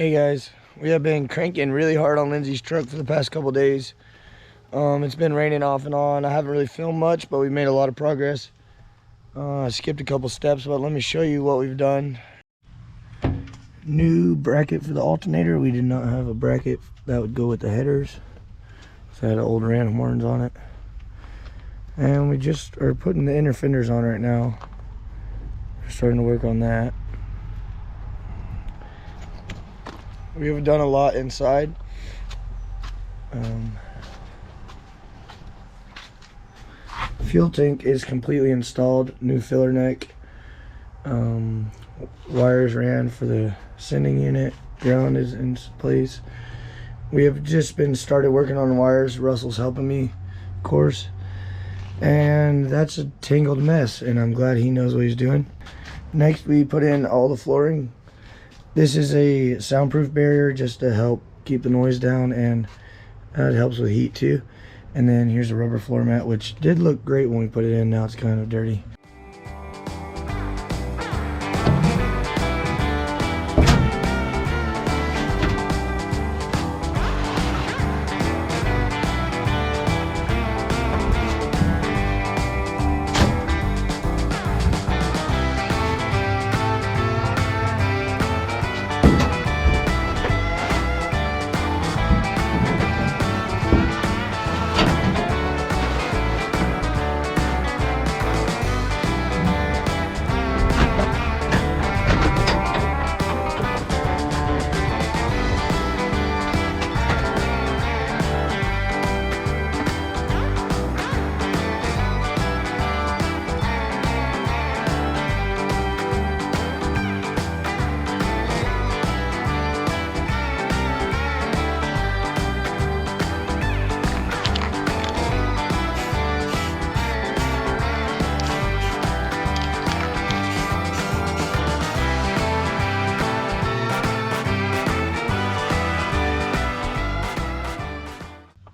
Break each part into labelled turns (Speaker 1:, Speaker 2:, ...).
Speaker 1: Hey guys, we have been cranking really hard on Lindsay's truck for the past couple days. It's been raining off and on. I haven't really filmed much, but we've made a lot of progress. I skipped a couple steps, but let me show you what we've done. New bracket for the alternator. We did not have a bracket that would go with the headers, so I had old ram horns on it. And we just are putting the inner fenders on right now. We're starting to work on that. We have done a lot inside. Fuel tank is completely installed, new filler neck. Wires ran for the sending unit. Ground is in place. We have just been started working on wires. Russell's helping me, of course. And that's a tangled mess, and I'm glad he knows what he's doing. Next, we put in all the flooring. This is a soundproof barrier just to help keep the noise down, and it helps with heat too. And then here's a rubber floor mat, which did look great when we put it in. Now it's kind of dirty.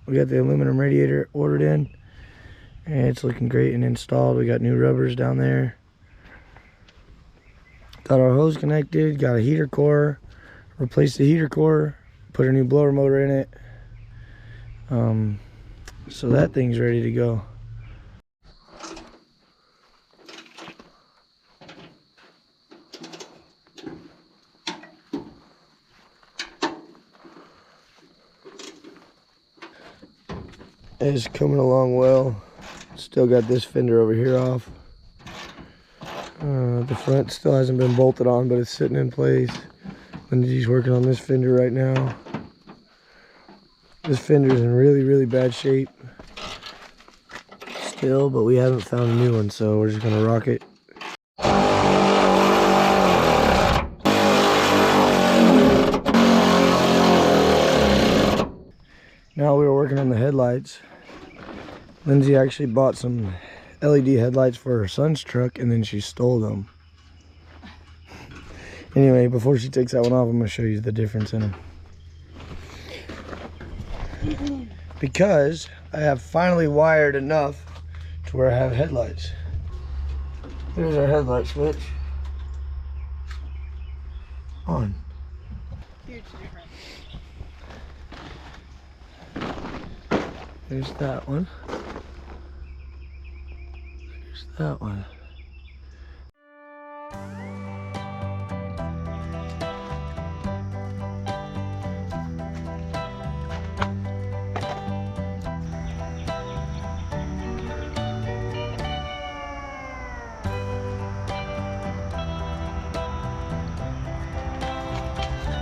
Speaker 1: We got the aluminum radiator ordered in, and it's looking great and installed. We got new rubbers down there. Got our hose connected, got a heater core, replaced the heater core, put a new blower motor in it. So that thing's ready to go. It's coming along well. Still got this fender over here off. The front still hasn't been bolted on, but it's sitting in place. Lindsay's working on this fender right now. This fender's in really bad shape still, but we haven't found a new one, so we're just gonna rock it. Now we were working on the headlights. Lindsay actually bought some LED headlights for her son's truck, and then she stole them. Anyway, before she takes that one off, I'm going to show you the difference in them. Because I have finally wired enough to where I have headlights. There's our headlight switch. On.
Speaker 2: Huge difference.
Speaker 1: There's that one. There's that one.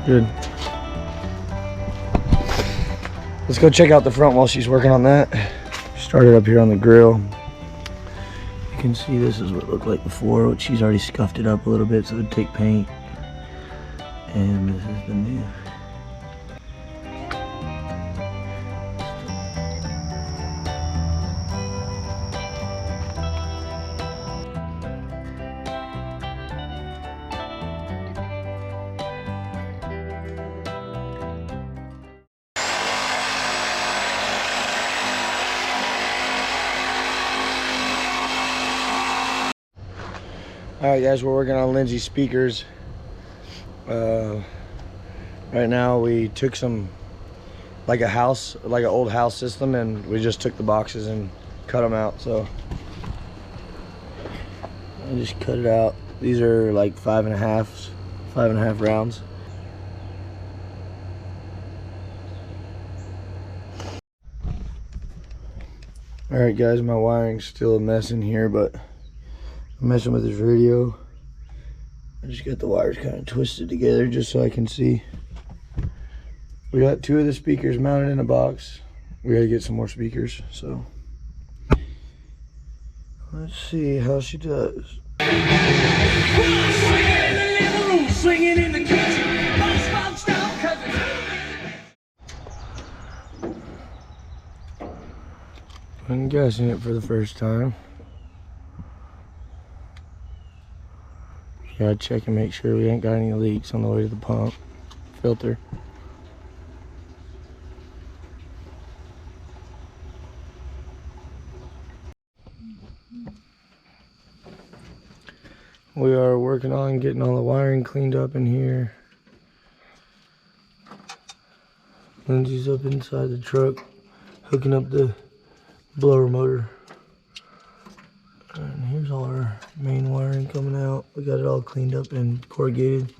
Speaker 1: Good. Let's go check out the front while she's working on that. Started up here on the grill. You can see this is what it looked like before, which she's already scuffed it up a little bit so it would take paint. And this is the new. Alright guys, we're working on Lynzies speakers. Right now we took some, like an old house system, and we just took the boxes and cut them out. So I just cut it out. These are like 5.5 rounds. All right, guys, my wiring's still a mess in here, but I'm messing with this radio. I just got the wires kind of twisted together just so I can see. We got 2 of the speakers mounted in a box. We gotta get some more speakers, so let's see how she does. Swinging in the kitchen. I'm guessing it for the first time. Gotta check and make sure we ain't got any leaks on the way to the pump filter. We are working on getting all the wiring cleaned up in here. Lindsay's up inside the truck hooking up the blower motor. And here's all our main wiring coming out. We got it all cleaned up and corrugated.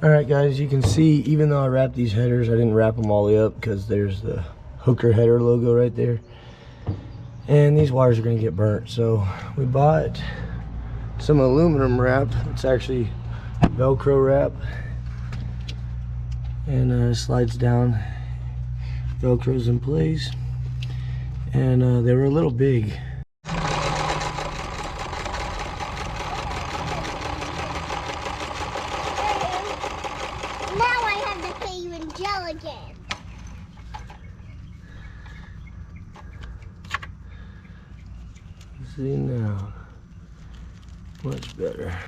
Speaker 1: Alright guys, you can see even though I wrapped these headers, I didn't wrap them all the way up because there's the hooker header logo right there. And these wires are going to get burnt. So we bought some aluminum wrap. It's actually Velcro wrap. And it slides down, Velcro's in place. And they were a little big.
Speaker 3: Again.
Speaker 1: See now, much better.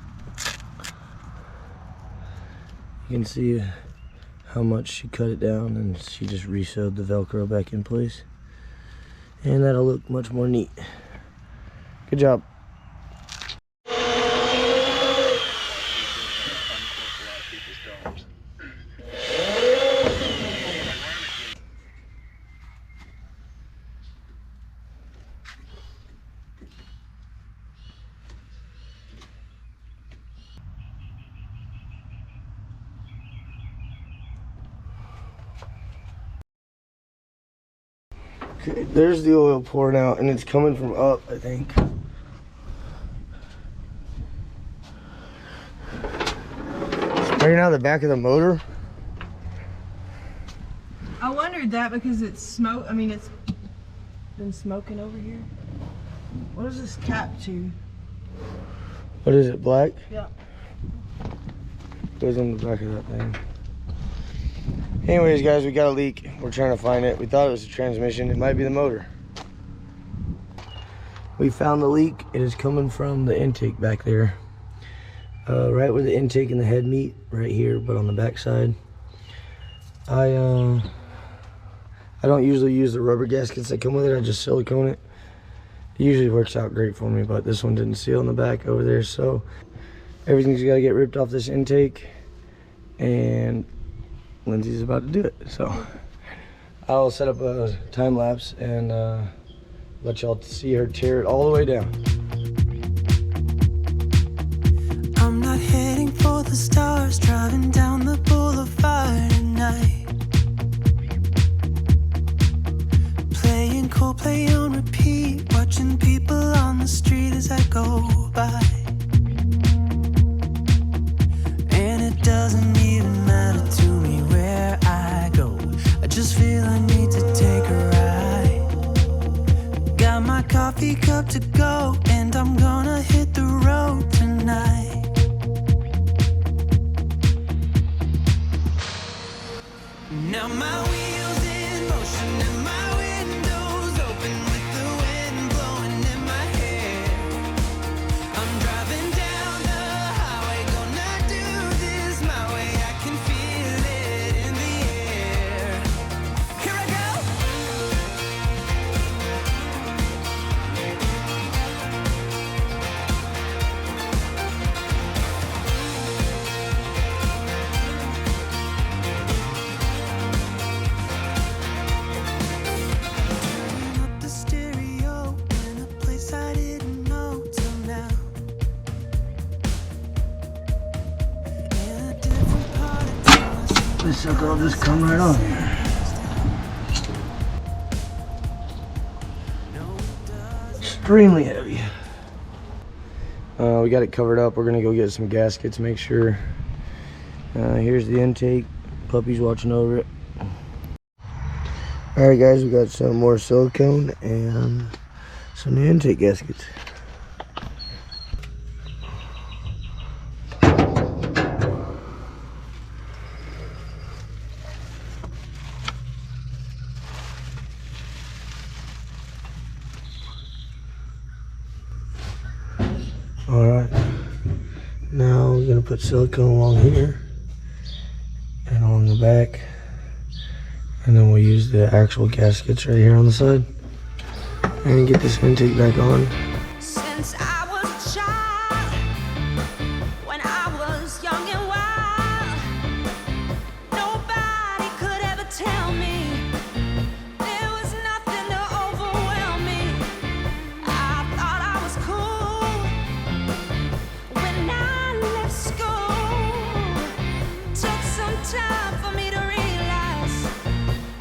Speaker 1: You can see how much she cut it down, and she just re-sewed the Velcro back in place, and that'll look much more neat. Good job. Okay, there's the oil pouring out, and it's coming from up, I think. Spraying out the back of the motor.
Speaker 2: I wondered that because it's smoke. I mean, it's been smoking over here. What is this cap to?
Speaker 1: What is it, black?
Speaker 2: Yeah.
Speaker 1: Goes on the back of that thing. Anyways, guys, we got a leak. We're trying to find it. We thought it was the transmission. It might be the motor. We found the leak. It is coming from the intake back there. Right where the intake and the head meet, right here, but on the back side. I don't usually use the rubber gaskets that come with it. I just silicone it. It usually works out great for me, but this one didn't seal in the back over there, so everything's got to get ripped off this intake, and Lindsay's about to do it. So I'll set up a time lapse and let y'all see her tear it all the way down.
Speaker 3: I'm not heading for the stars, driving down the boulevard tonight, playing Coldplay on repeat, watching people on the street as I go by. And it doesn't even matter to me where I go, I just feel I need to take a ride. Got my coffee cup to go, and I'm gonna hit the road tonight. Now my wheels in motion and my windows open with the wind blowing in my hair. I'm driving down the highway, gonna do this my way. I can feel it in the air. Here I go. Turning up the stereo in a place I didn't know till now. In a different part of town,
Speaker 1: This sucker will just come right on here. Extremely heavy. We got it covered up. We're gonna go get some gaskets, make sure. Here's the intake. Puppy's watching over it. Alright guys, we got some more silicone and some new intake gaskets. Alright, now we're going to put silicone along here and along the back, and then we'll use the actual gaskets right here on the side and get this intake back on.
Speaker 3: since I was a child, when I was young and wild, nobody could ever tell me there was nothing to overwhelm me. I thought I was cool when I left school. Took some time for me to realize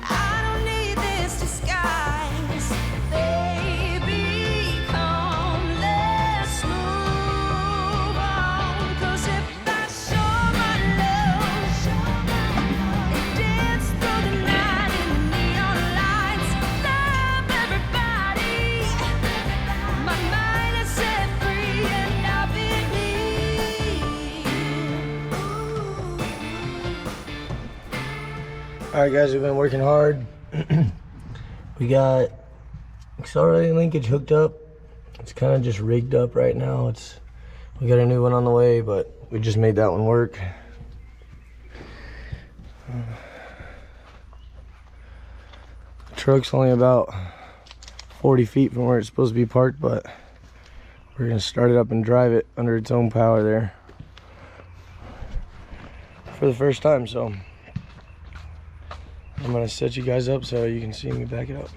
Speaker 3: I don't need this disguise. Baby, come, let's move on. 'Cause if I show my love, it dance through the night in the neon lights. Love everybody. My mind is set free and I believe.
Speaker 1: Alright guys, we've been working hard. We got accelerating linkage hooked up. It's kind of just rigged up right now. We got a new one on the way, but we just made that one work. The truck's only about 40 feet from where it's supposed to be parked, but we're gonna start it up and drive it under its own power there for the first time. So I'm gonna set you guys up so you can see me back it up.